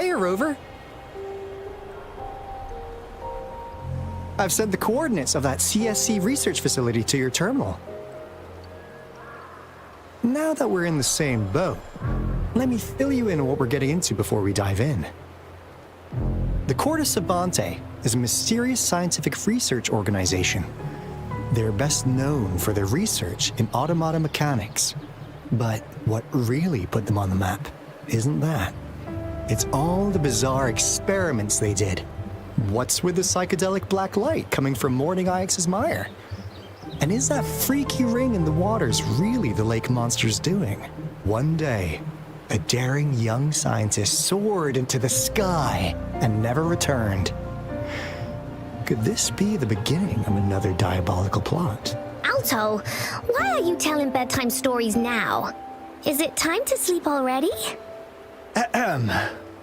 Hey, Rover. I've sent the coordinates of that CSC research facility to your terminal. Now that we're in the same boat, let me fill you in on what we're getting into before we dive in. The Corda Savante is a mysterious scientific research organization. They're best known for their research in automata mechanics. But what really put them on the map isn't that. It's all the bizarre experiments they did. What's with the psychedelic black light coming from Morning Ix's mire? And is that freaky ring in the waters really the lake monster's doing? One day, a daring young scientist soared into the sky and never returned. Could this be the beginning of another diabolical plot? Alto, why are you telling bedtime stories now? Is it time to sleep already? Ahem.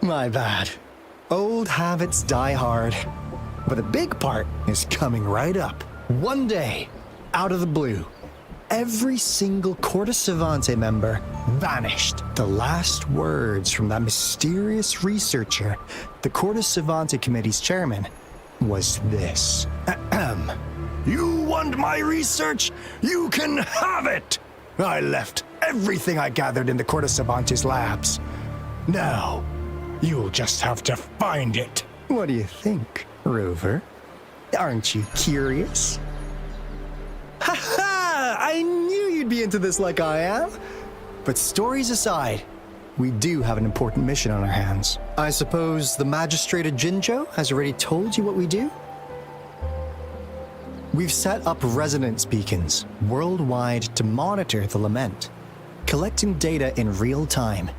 My bad. Old habits die hard. But a big part is coming right up. One day, out of the blue, every single Corda Savante member vanished. The last words from that mysterious researcher, the Corda Savante Committee's chairman, was this. Ahem. You want my research? You can have it! I left everything I gathered in the Corda Savante's labs. Now, you'll just have to find it. What do you think, Rover? Aren't you curious? Ha ha! I knew you'd be into this like I am. But stories aside, we do have an important mission on our hands. I suppose the Magistrate of Jinjo has already told you what we do? We've set up resonance beacons worldwide to monitor the lament, collecting data in real time.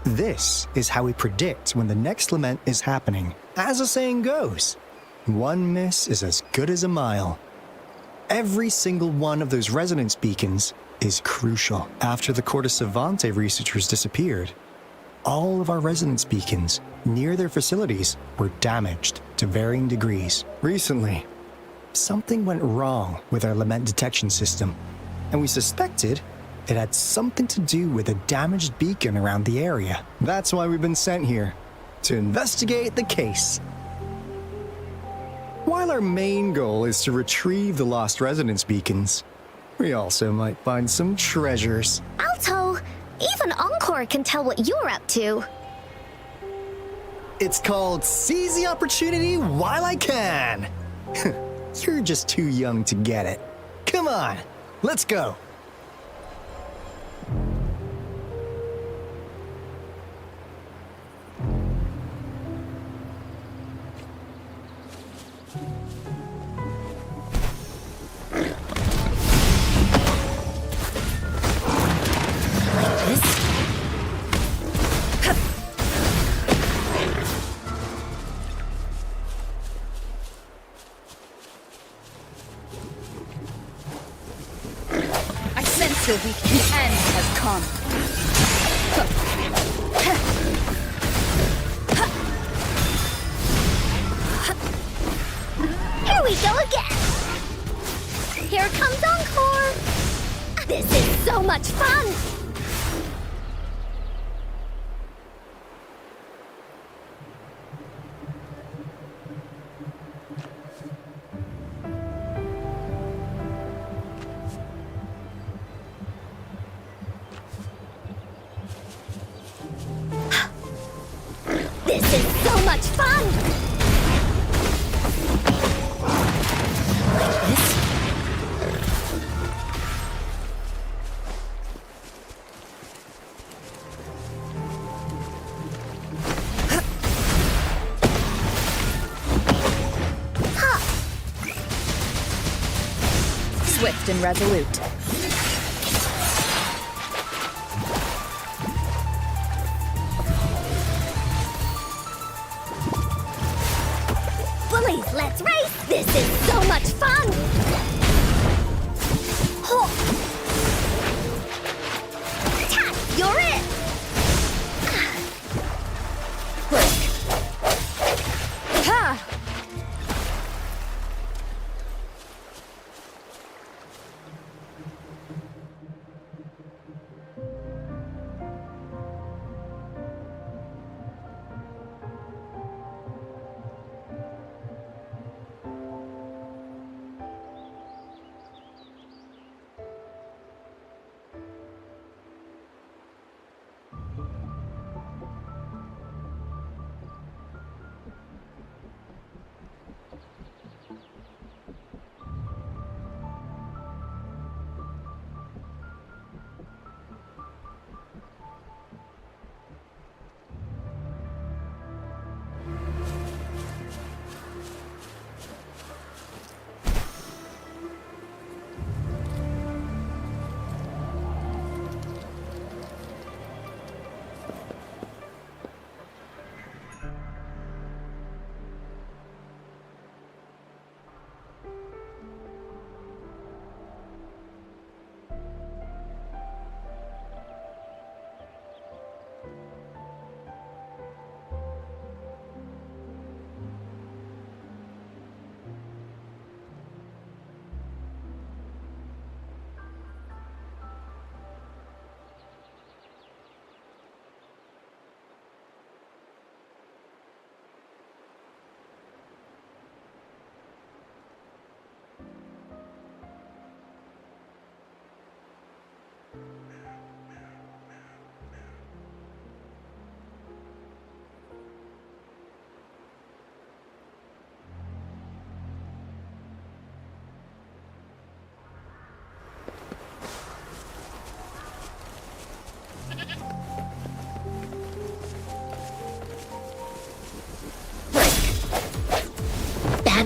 This is how we predict when the next lament is happening. As the saying goes, one miss is as good as a mile. Every single one of those resonance beacons is crucial. After the Corda Savante researchers disappeared, all of our resonance beacons near their facilities were damaged to varying degrees. Recently, something went wrong with our lament detection system, and we suspected it had something to do with a damaged beacon around the area. That's why we've been sent here, to investigate the case. While our main goal is to retrieve the lost resonance beacons, we also might find some treasures. Alto, even Encore can tell what you're up to. It's called Seize the Opportunity While I Can. You're just too young to get it. Come on, let's go. The week's end has come. Here we go again! Here comes Encore! This is so much fun! This is so much fun! Like this? Swift and resolute. Bullies, let's race! This is so much fun! Ho! Tat, you're it! Brisk. Ha!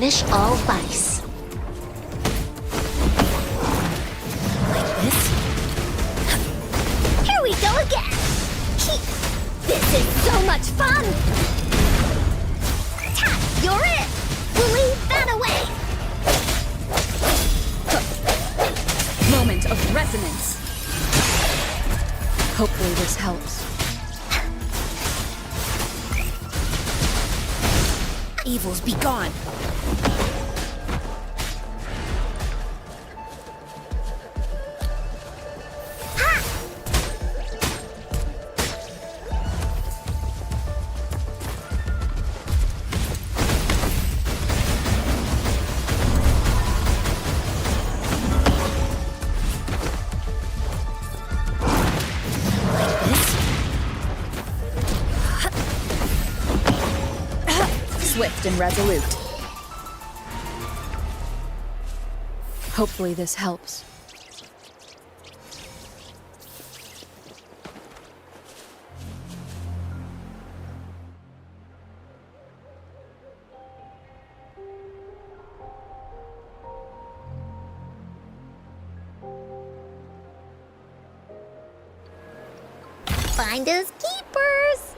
Banish all vice. Like this. Here we go again. This is so much fun. Ta, you're it. We'll leave that away. Moment of resonance. Hopefully this helps. Evils be gone. Swift and resolute. Hopefully this helps. Finders keepers.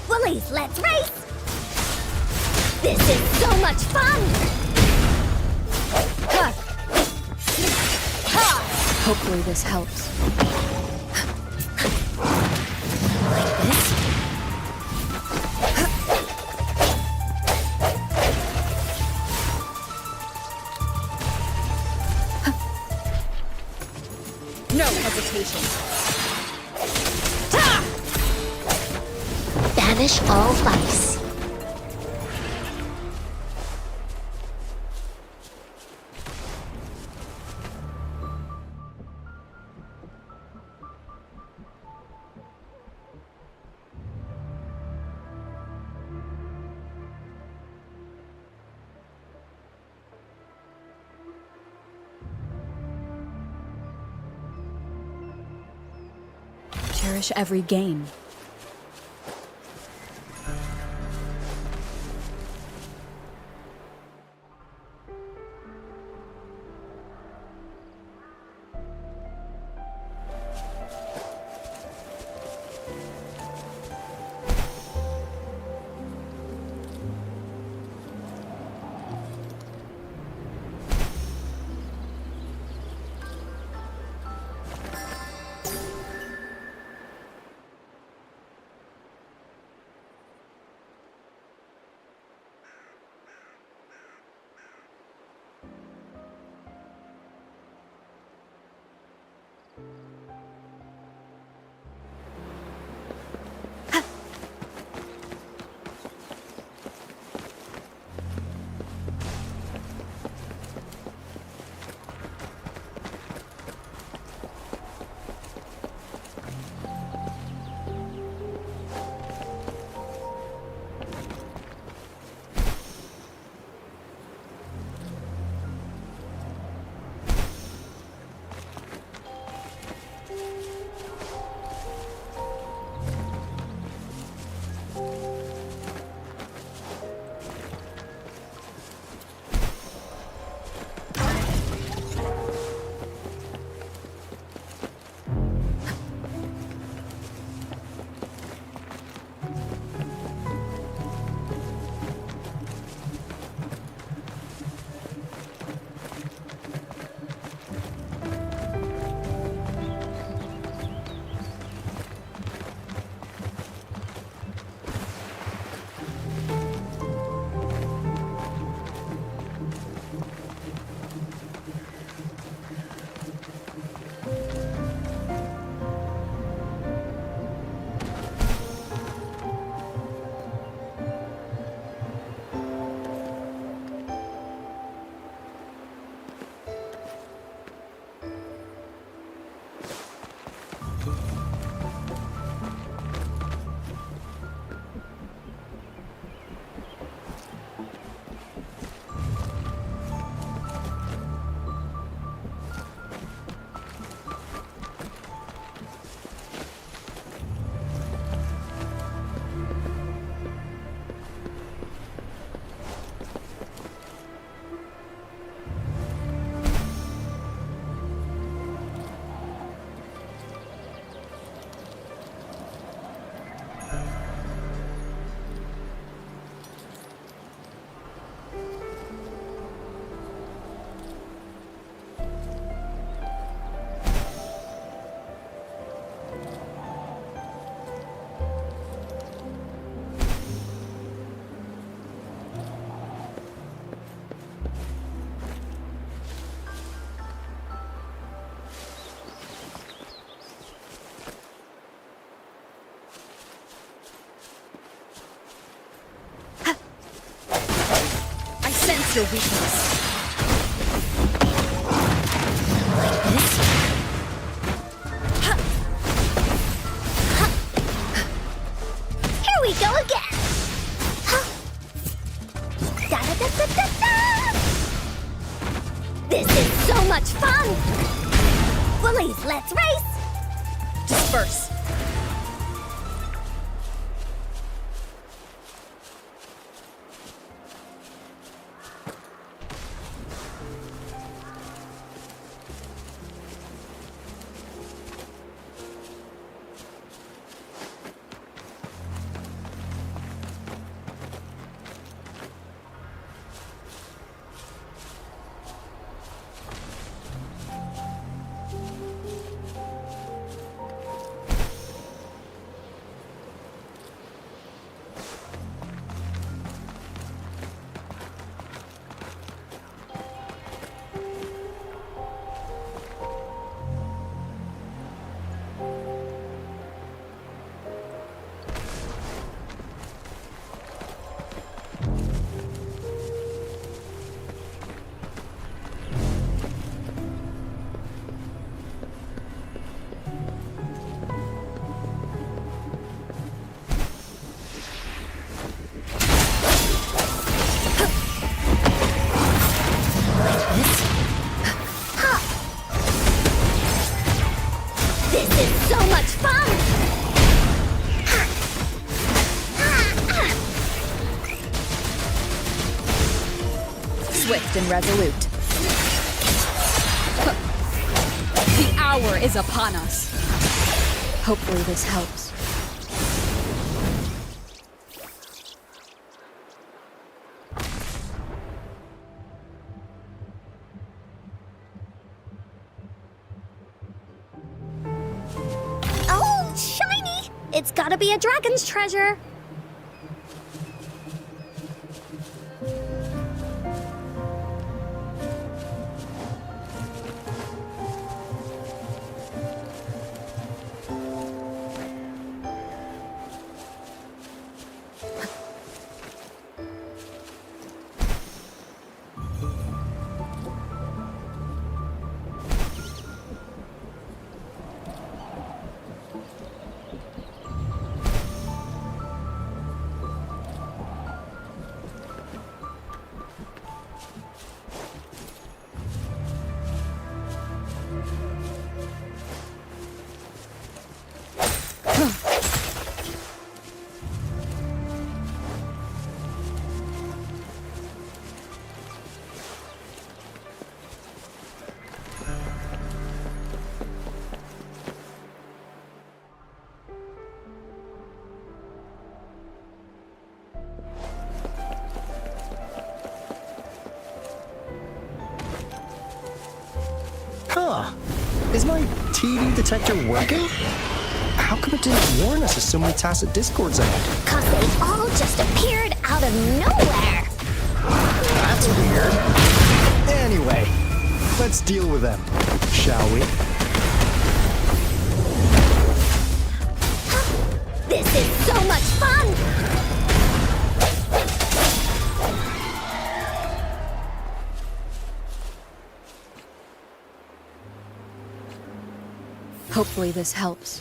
Willies, let's race! This is so much fun! Ha! Ha! Hopefully this helps. Like this? No hesitation. Banish all vice. Cherish every gain. your weakness. Here we go again. Da-da-da-da-da-da. This is so much fun. Bullies, let's race. Disperse. This is so much fun. Swift and resolute. The hour is upon us. Hopefully this helps. Oh, shiny! It's gotta be a dragon's treasure. Huh. Is my TD detector working? How come it didn't warn us of so many tacit discords ahead? 'Cause they all just appeared out of nowhere. That's weird. Anyway, let's deal with them, shall we? This is so much fun. Hopefully this helps.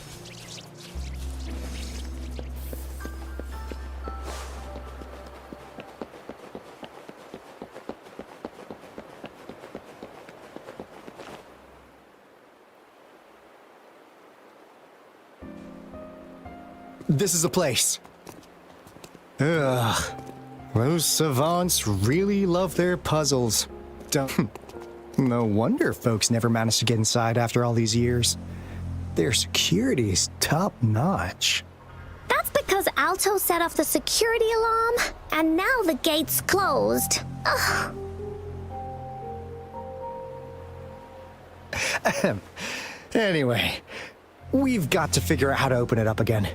This is a place. Ugh. Those savants really love their puzzles. Don't. No wonder folks never managed to get inside after all these years. Their security's top notch. That's because Alto set off the security alarm, and now the gate's closed. Ugh. Anyway, we've got to figure out how to open it up again.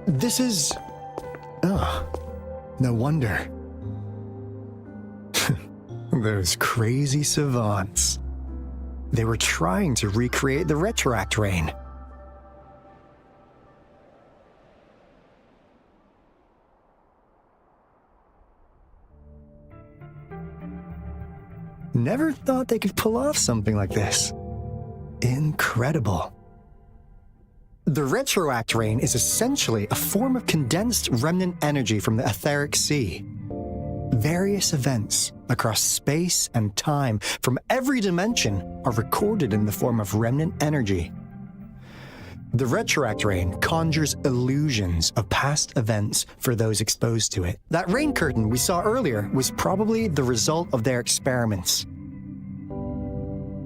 This is... Oh, no wonder. Those crazy savants. They were trying to recreate the retroact rain. Never thought they could pull off something like this. Incredible. The retroact rain is essentially a form of condensed remnant energy from the etheric sea. Various events across space and time from every dimension are recorded in the form of remnant energy. The retroact rain conjures illusions of past events for those exposed to it. That rain curtain we saw earlier was probably the result of their experiments.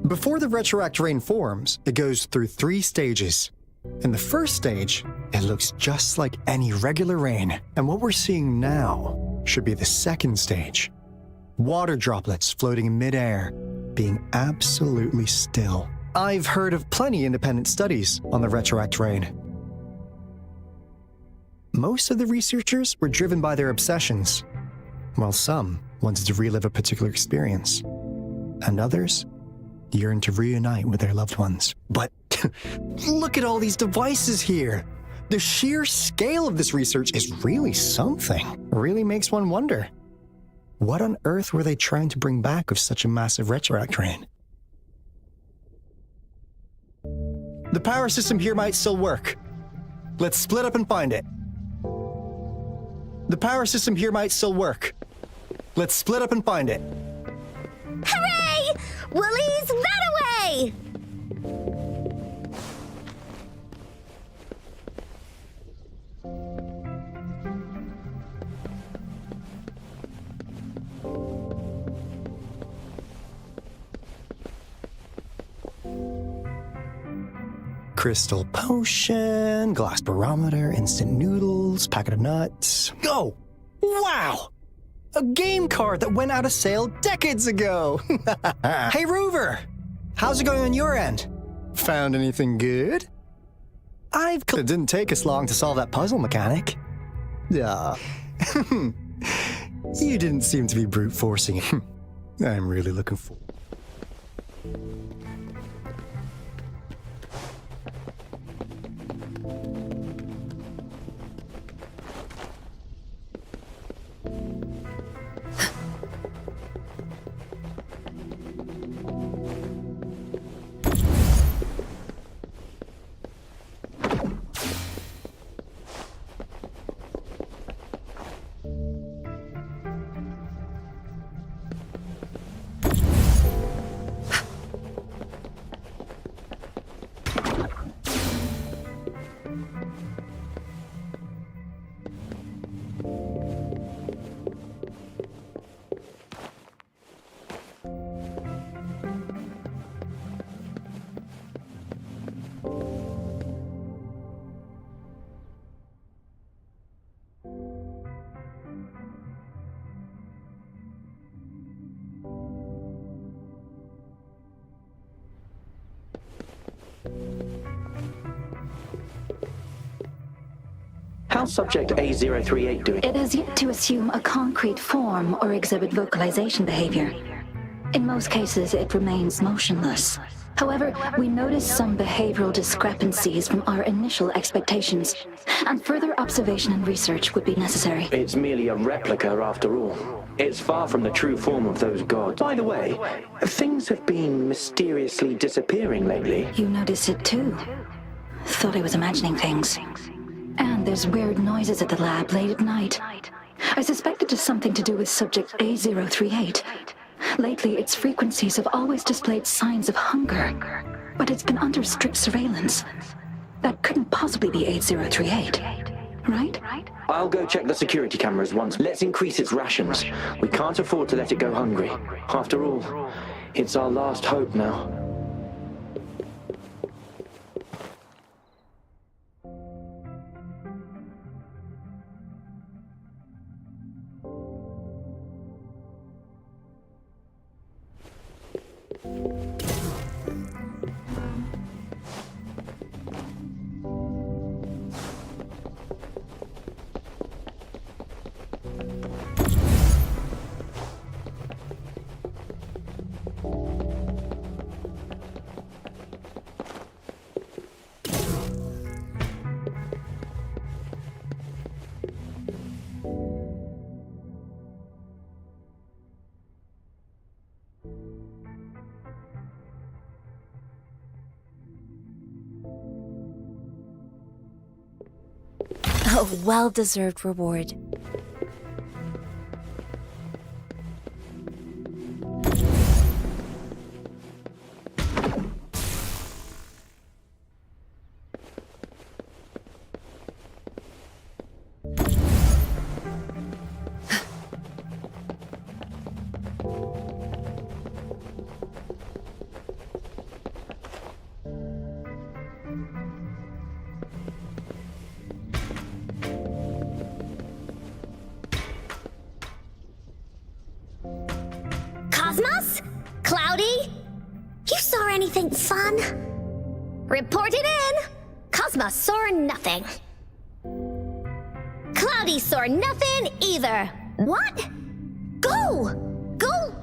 Before the retroact rain forms, it goes through 3 stages. In the first stage, it looks just like any regular rain, and what we're seeing now should be the second stage. Water droplets floating in midair, being absolutely still. I've heard of plenty independent studies on the retroact rain. Most of the researchers were driven by their obsessions, while some wanted to relive a particular experience, and others yearned to reunite with their loved ones. But look at all these devices here. The sheer scale of this research is really something. It really makes one wonder. What on earth were they trying to bring back with such a massive retroact rain? The power system here might still work. Let's split up and find it. The power system here might still work. Let's split up and find it. Hooray! Woolies, that away! Crystal potion, glass barometer, instant noodles, packet of nuts. Oh, wow! A game card that went out of sale decades ago. Hey, Rover, how's it going on your end? Found anything good? It didn't take us long to solve that puzzle mechanic. You didn't seem to be brute forcing it. I'm really looking forward. How's subject A038 doing? It has yet to assume a concrete form or exhibit vocalization behavior. In most cases, it remains motionless. However, we noticed some behavioral discrepancies from our initial expectations, and further observation and research would be necessary. It's merely a replica after all. It's far from the true form of those gods. By the way, things have been mysteriously disappearing lately. You noticed it too. Thought I was imagining things. And there's weird noises at the lab late at night. I suspect it is something to do with subject A038. Lately, its frequencies have always displayed signs of hunger, but it's been under strict surveillance. That couldn't possibly be 8038, right? I'll go check the security cameras once. Let's increase its rations. We can't afford to let it go hungry. After all, it's our last hope now. A well-deserved reward. Cosmos? Cloudy? You saw anything fun? Report it in! Cosmos saw nothing. Cloudy saw nothing either. What? Go! Go!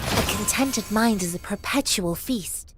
A contented mind is a perpetual feast.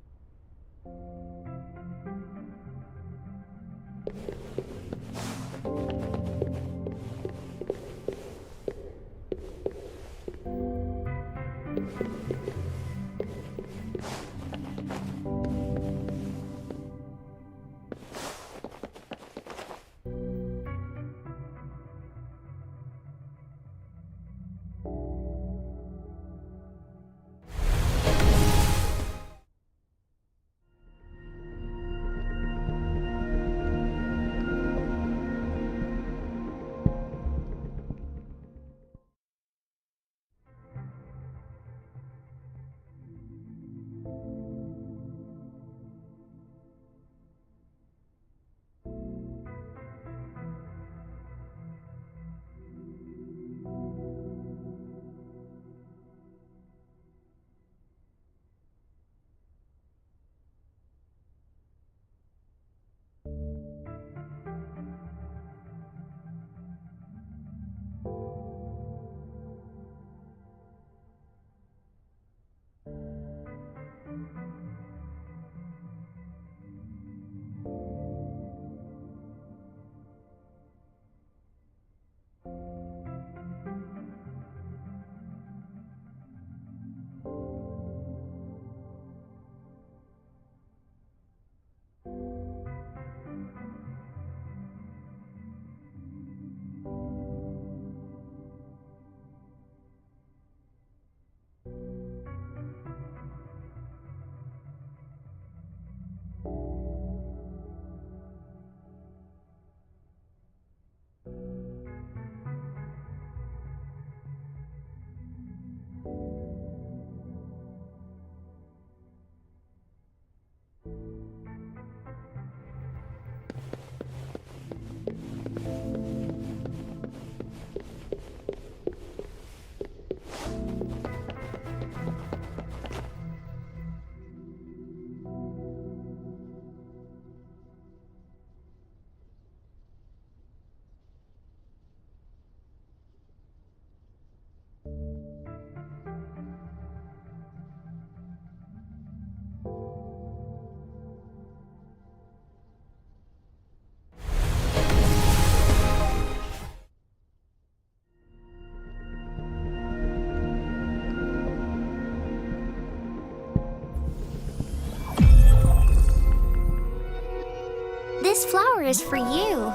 This flower is for you.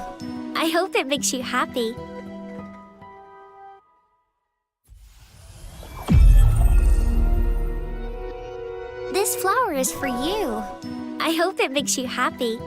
I hope it makes you happy. This flower is for you. I hope it makes you happy.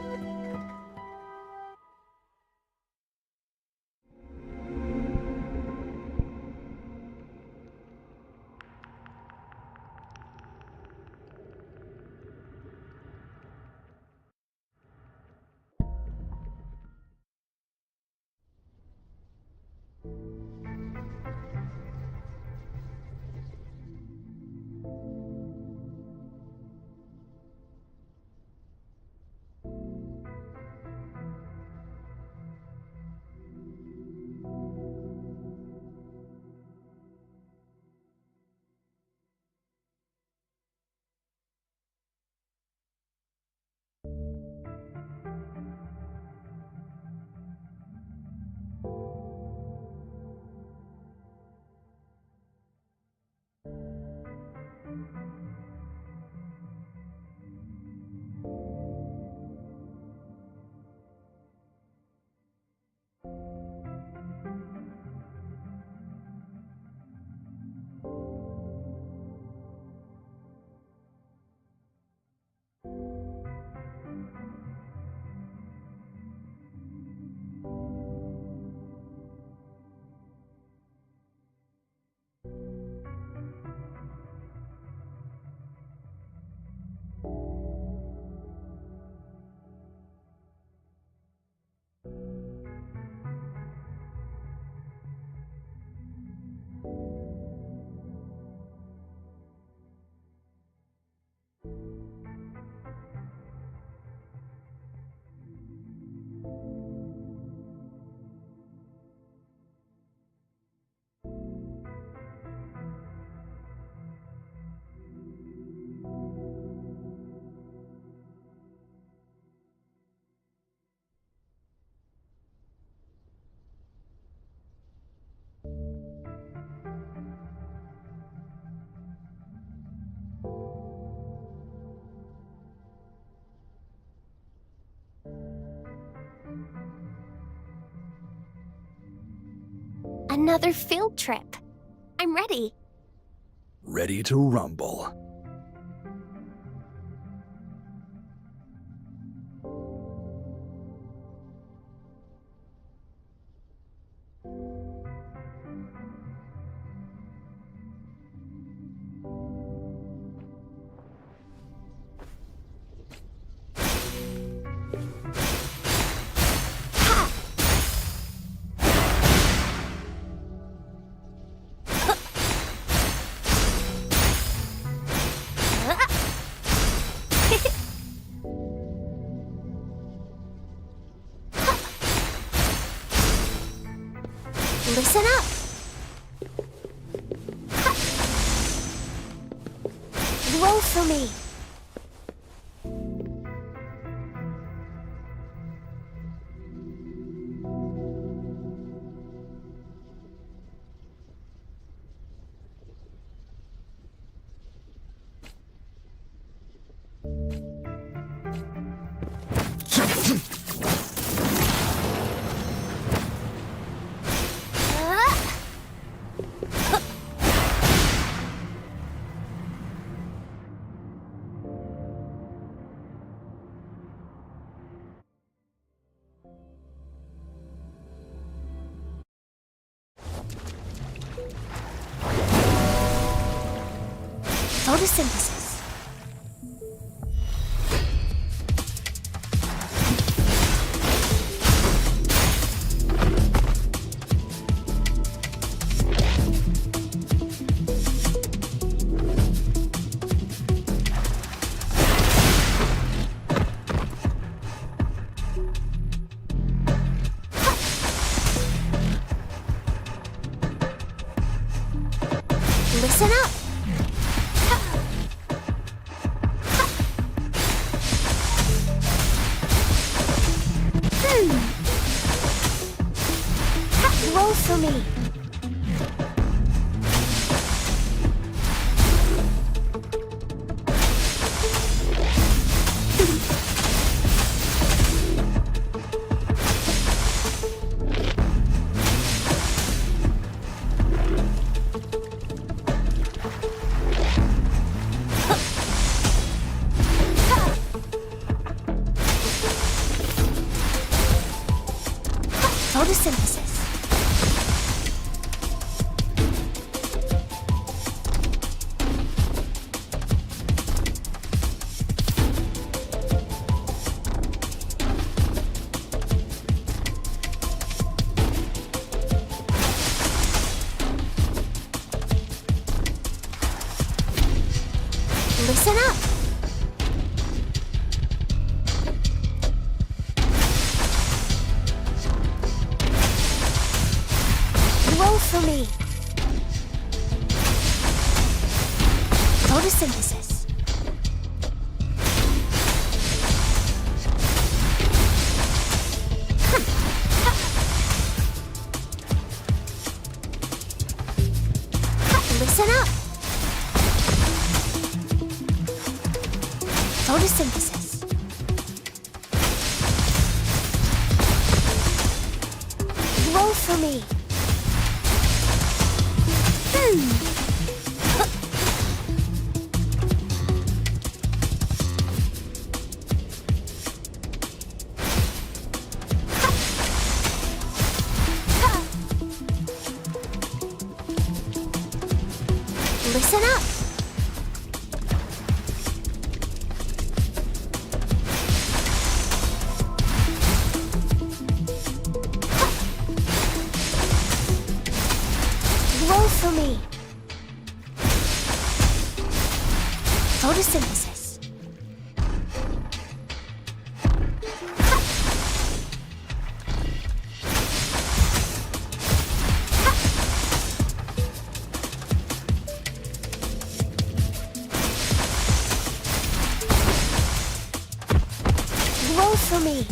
Another field trip. I'm ready. Ready to rumble. Listen up. Roll for me. Photosynthesis. Listen up. Roll for me. Photosynthesis. Listen up. Roll for me. Photosynthesis. Listen up. Photosynthesis. Roll for me. Listen up. Roll for me. Photosynthesis. Roll for me.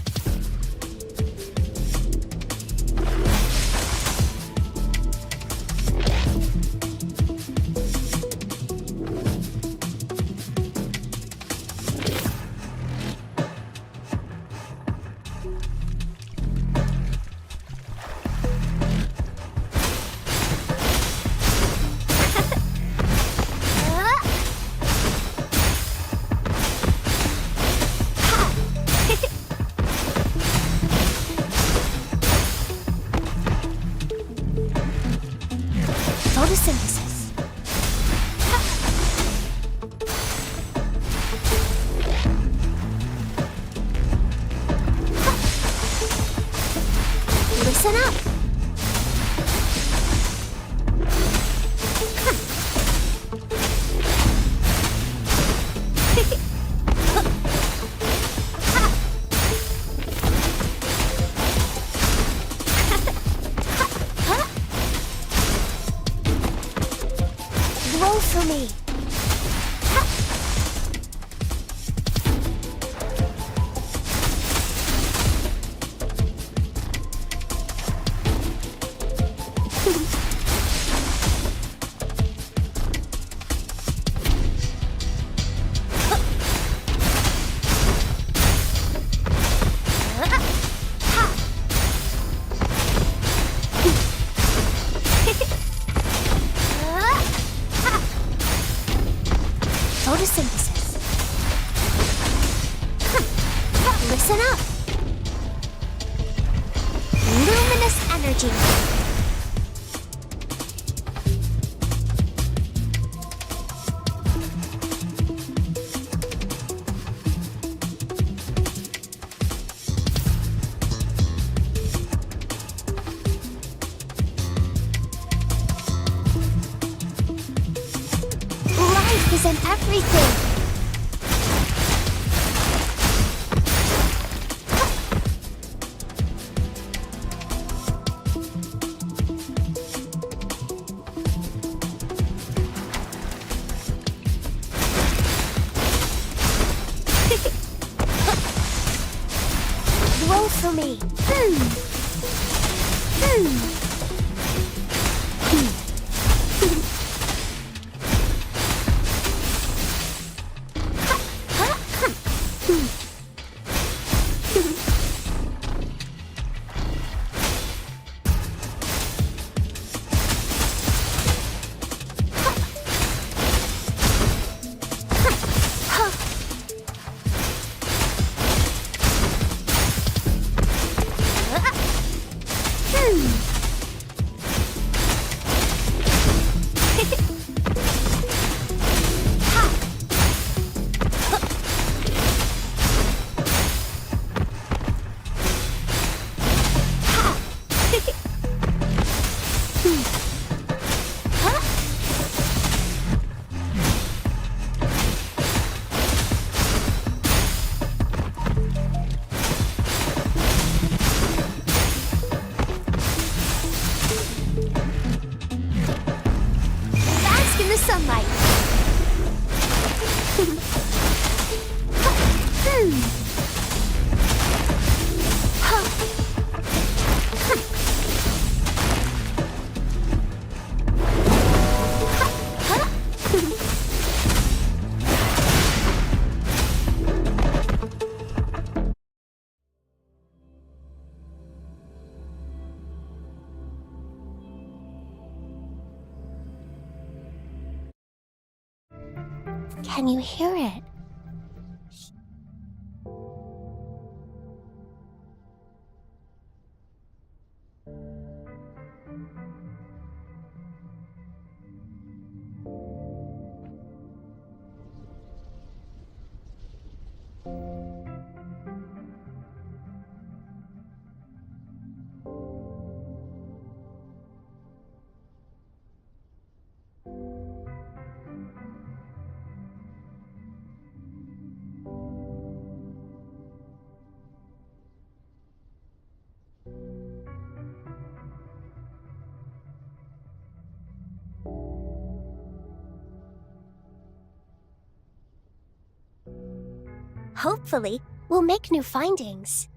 Listen up! Roll for me! Photosynthesis. Listen up. Luminous energy. Life is in everything. Roll for me. Bask in the sunlight. Can you hear it? Hopefully, we'll make new findings.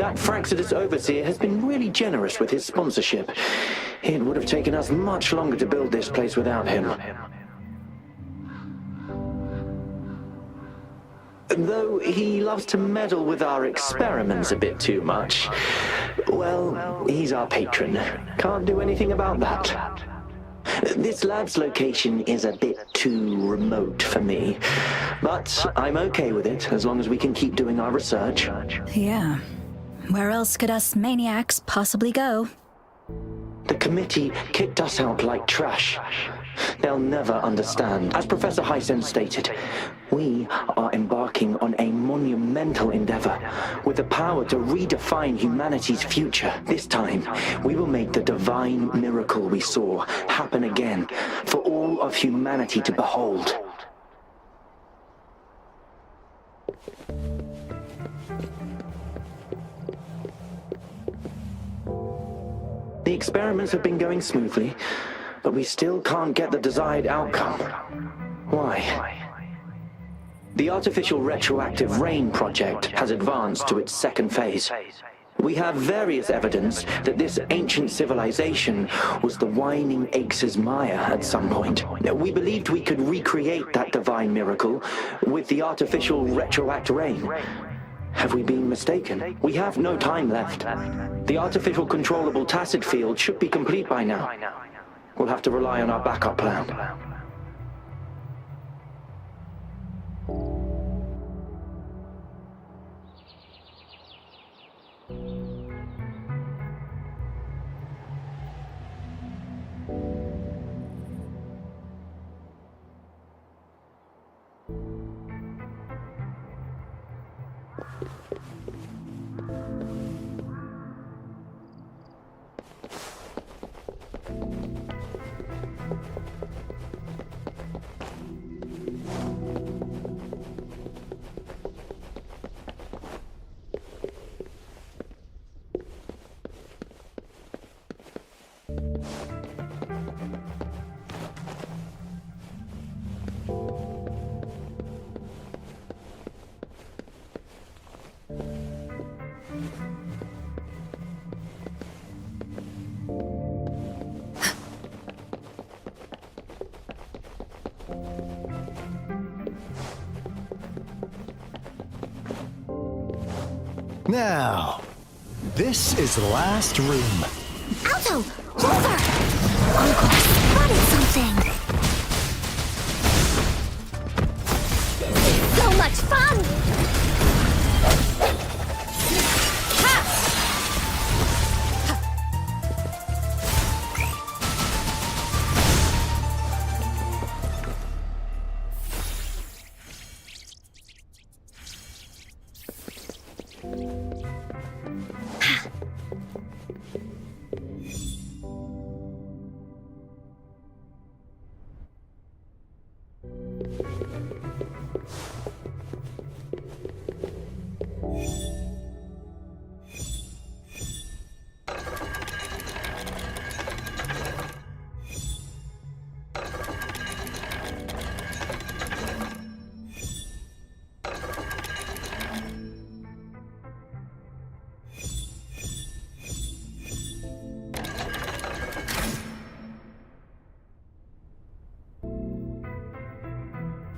That Fraxidus Overseer has been really generous with his sponsorship. It would have taken us much longer to build this place without him. Though he loves to meddle with our experiments a bit too much. Well, he's our patron. Can't do anything about that. This lab's location is a bit too remote for me, but I'm okay with it as long as we can keep doing our research. Yeah. Where else could us maniacs possibly go? The committee kicked us out like trash. They'll never understand. As Professor Hyson stated, we are embarking on a monumental endeavor with the power to redefine humanity's future. This time, we will make the divine miracle we saw happen again for all of humanity to behold. The experiments have been going smoothly, but we still can't get the desired outcome. Why? The artificial retroactive rain project has advanced to its second phase. We have various evidence that this ancient civilization was the Whining Aches' Maya at some point. We believed we could recreate that divine miracle with the artificial retroact rain. Have we been mistaken? We have no time left. The artificial controllable tacit field should be complete by now. We'll have to rely on our backup plan. Now, this is the last room. Alto! Walter! Encore spotted something! This is so much fun!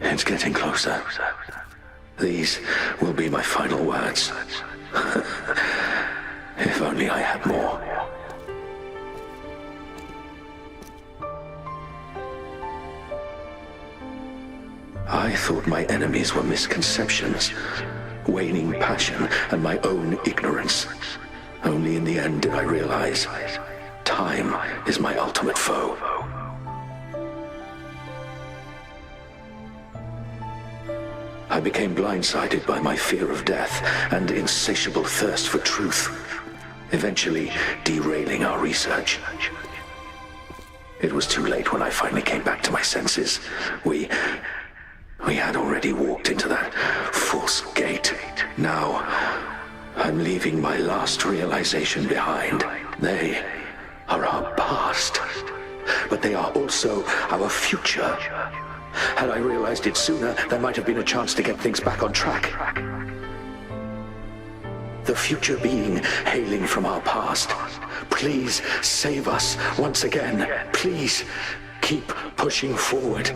It's getting closer. These will be my final words. If only I had more. I thought my enemies were misconceptions, waning passion, and my own ignorance. Only in the end did I realize time is my ultimate foe. I became blindsided by my fear of death and insatiable thirst for truth, eventually derailing our research. It was too late when I finally came back to my senses. We had already walked into that false gate. Now, I'm leaving my last realization behind. They are our past, but they are also our future. Had I realized it sooner, there might have been a chance to get things back on track. the future being hailing from our past. Please save us once again. Please keep pushing forward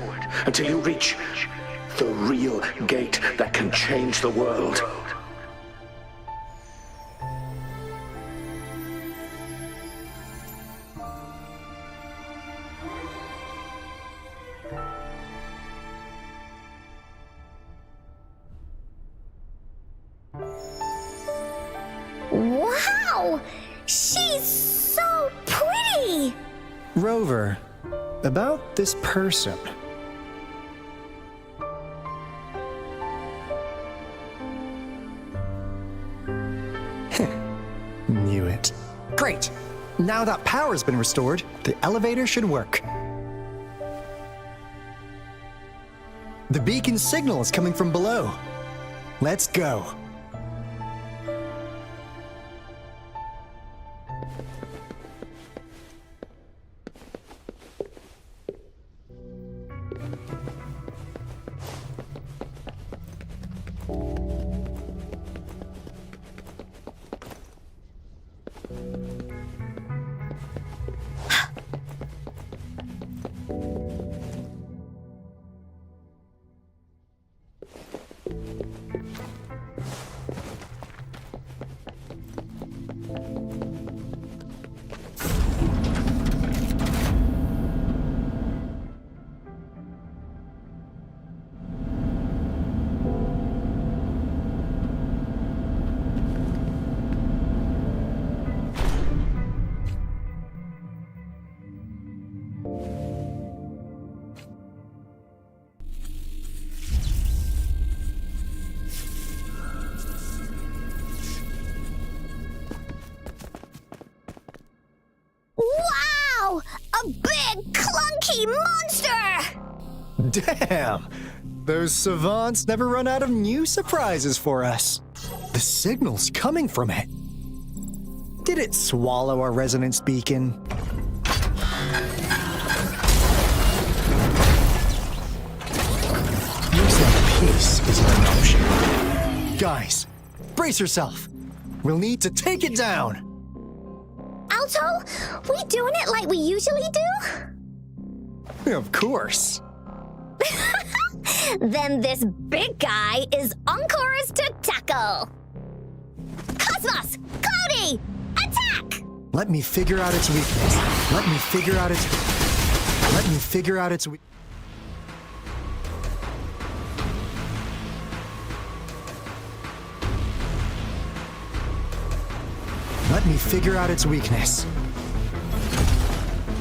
until you reach the real gate that can change the world. Wow! She's so pretty! Rover, about this person. Knew it. Great! Now that power's been restored, the elevator should work. The beacon signal is coming from below. Let's go. Wow! A big, clunky monster! Damn! Those savants never run out of new surprises for us. The signal's coming from it. Did it swallow our resonance beacon? Looks like peace isn't an option. Guys, brace yourself. We'll need to take it down. Alto, we doing it like we usually do? Of course. Then this big guy is Encore's to tackle. Cosmos! Cloudy! Attack! Let me figure out its weakness. Let me figure out its Let me figure out its weakness.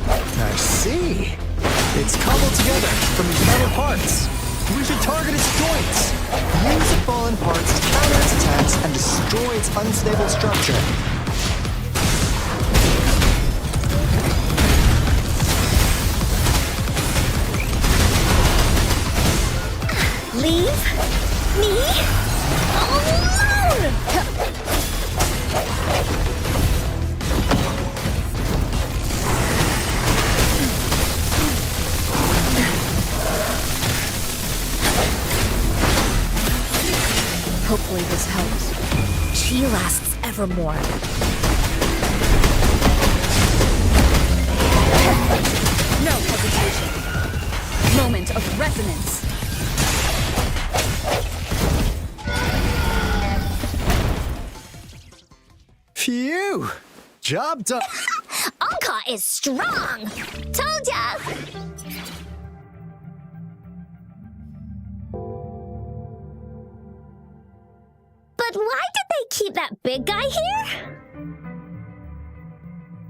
I see. It's cobbled together from these metal parts. We should target its joints. Use the fallen parts to counter its attacks and destroy its unstable structure. Leave me alone! Hopefully this helps. She lasts evermore. No hesitation. Moment of resonance. Phew! Job done. Anka is strong! Told ya! But why did they keep that big guy here?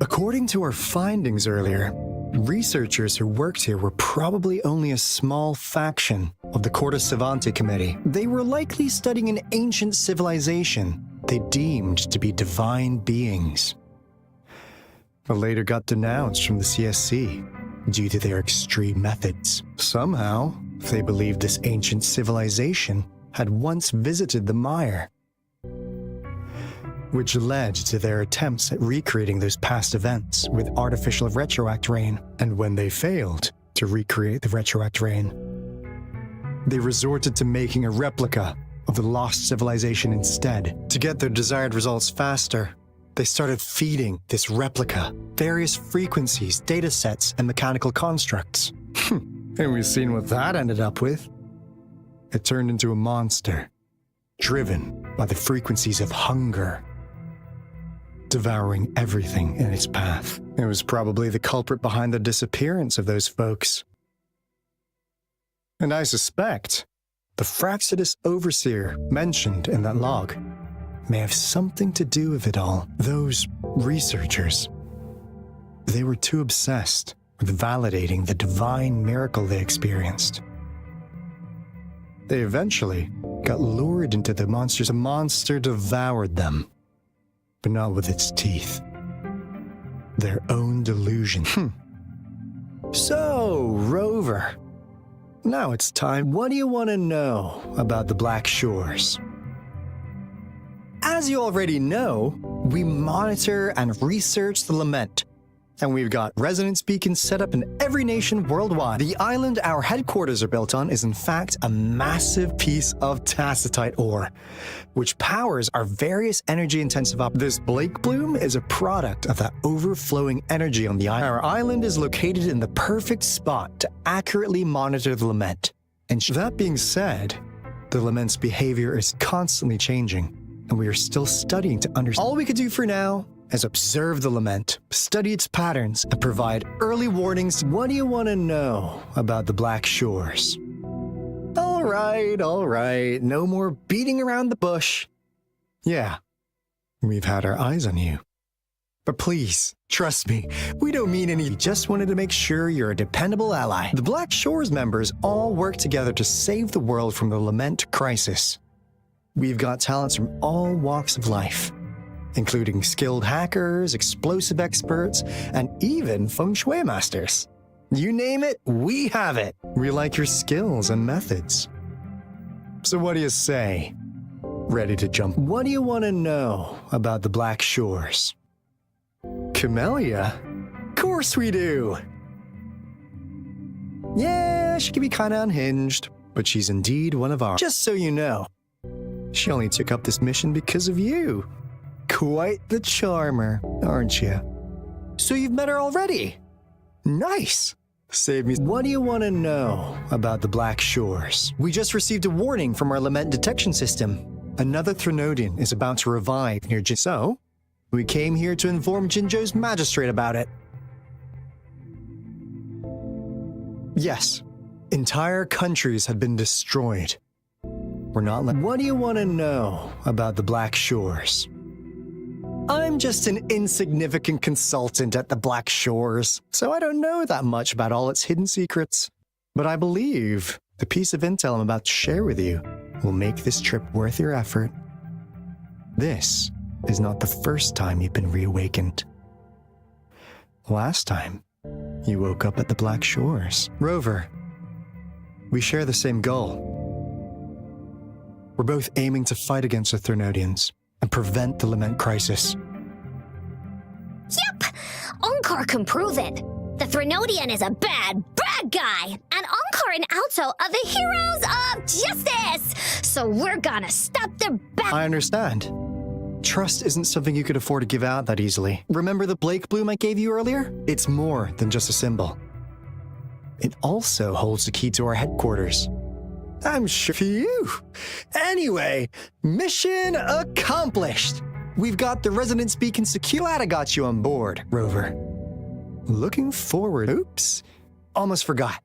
According to our findings earlier, researchers who worked here were probably only a small faction of the Corte Savante Committee. They were likely studying an ancient civilization they deemed to be divine beings, but later got denounced from the CSC due to their extreme methods. Somehow, they believed this ancient civilization had once visited the Mire, which led to their attempts at recreating those past events with artificial retroact rain. And when they failed to recreate the retroact rain, they resorted to making a replica of the lost civilization instead. To get their desired results faster, they started feeding this replica various frequencies, data sets, and mechanical constructs. And we've seen what that ended up with. It turned into a monster, driven by the frequencies of hunger, devouring everything in its path. It was probably the culprit behind the disappearance of those folks. And I suspect the Fraxidus Overseer mentioned in that log may have something to do with it all. Those researchers, they were too obsessed with validating the divine miracle they experienced. They eventually got lured into the monsters. A monster devoured them, but not with its teeth. Their own delusion. So, Rover, now it's time. What do you want to know about the Black Shores? As you already know, we monitor and research the Lament, and we've got resonance beacons set up in every nation worldwide. The island our headquarters are built on is in fact a massive piece of tacitite ore, which powers our various energy-intensive This Blake Bloom is a product of that overflowing energy on the island. Our island is located in the perfect spot to accurately monitor the Lament. And that being said, the Lament's behavior is constantly changing, and we are still studying to understand. All we could do for now is observe the Lament, study its patterns, and provide early warnings. What do you want to know about the Black Shores? All right, no more beating around the bush. Yeah, we've had our eyes on you. But please, trust me, we don't mean any. We just wanted to make sure you're a dependable ally. The Black Shores members all work together to save the world from the Lament crisis. We've got talents from all walks of life, including skilled hackers, explosive experts, and even feng shui masters. You name it, we have it. We like your skills and methods. So what do you say? Ready to jump? What do you want to know about the Black Shores? Camellia? Of course we do! Yeah, she can be kinda unhinged, but she's indeed one of ours. Just so you know, she only took up this mission because of you. Quite the charmer, aren't you? So you've met her already? Nice! Save me. What do you want to know about the Black Shores? We just received a warning from our Lament detection system. Another Threnodian is about to revive near Jin. So, we came here to inform Jinzhou's magistrate about it. Yes, entire countries have been destroyed. We're not What do you want to know about the Black Shores? I'm just an insignificant consultant at the Black Shores, so I don't know that much about all its hidden secrets. But I believe the piece of intel I'm about to share with you will make this trip worth your effort. This is not the first time you've been reawakened. Last time, you woke up at the Black Shores. Rover, we share the same goal. We're both aiming to fight against the Threnodians and prevent the Lament crisis. Yep! Onkar can prove it. The Threnodian is a bad, bad guy, and Onkar and Alto are the heroes of justice! So we're gonna stop their back. I understand. Trust isn't something you could afford to give out that easily. Remember the Blake Bloom I gave you earlier? It's more than just a symbol. It also holds the key to our headquarters. I'm sure for you. Anyway, mission accomplished. We've got the resonance beacon secure. Glad I got you on board, Rover. Looking forward. Oops. Almost forgot.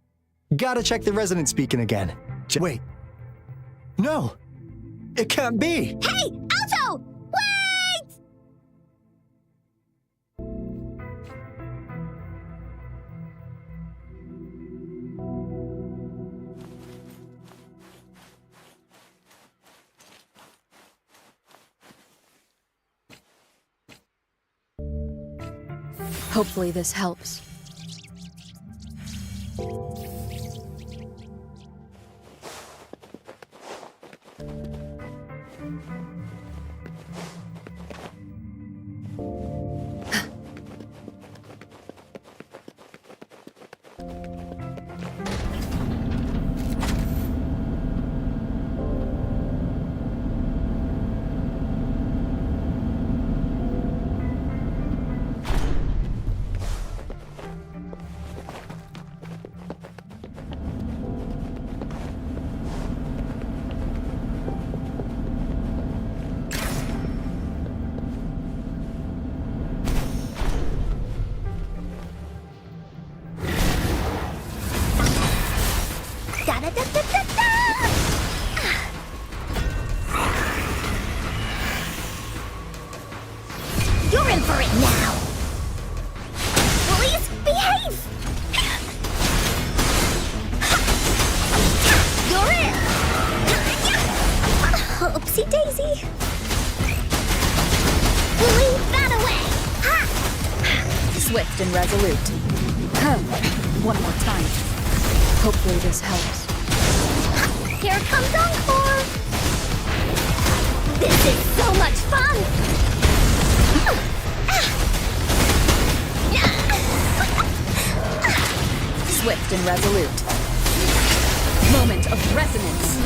Gotta check the resonance beacon again. Wait. No. It can't be. Hey, Alto! Wait! Hopefully this helps. Da-da-da-da-da-da! You're in for it now! Bullies, behave! You're in! Oopsie daisy! Bully, that away! Ha! Swift and resolute. One more time. Hopefully this helps. Here comes Encore! This is so much fun! Swift and resolute. Moment of resonance.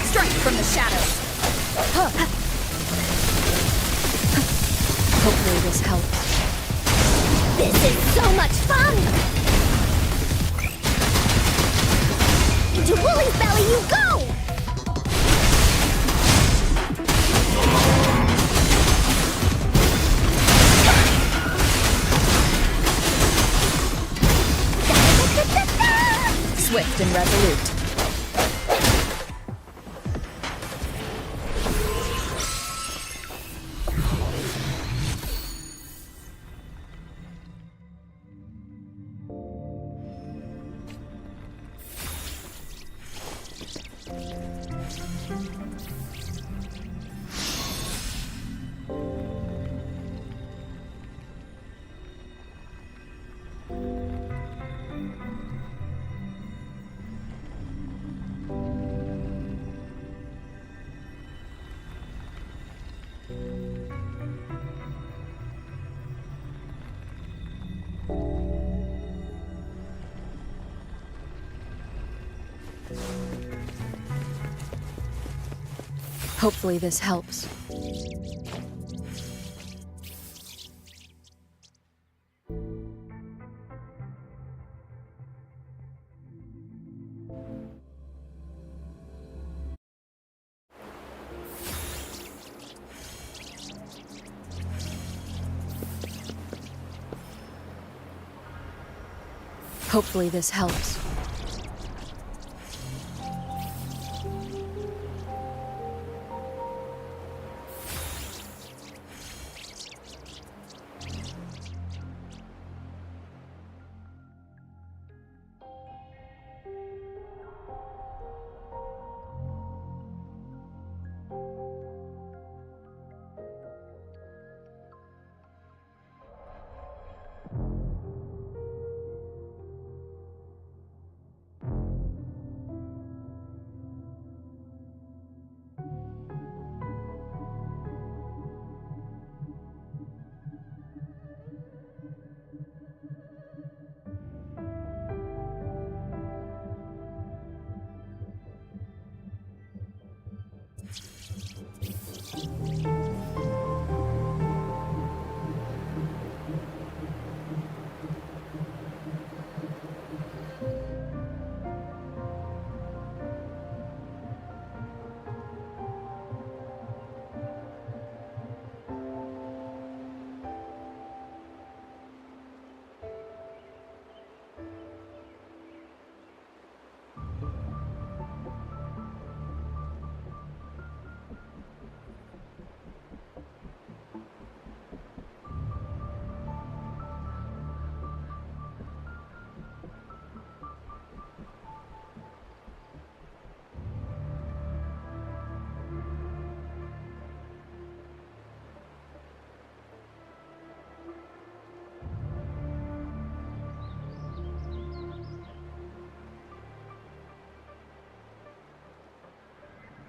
Strike from the shadows. Hopefully this helps. This is so much fun! Into Wooly's belly you go! Swift and resolute. Hopefully this helps. Hopefully this helps.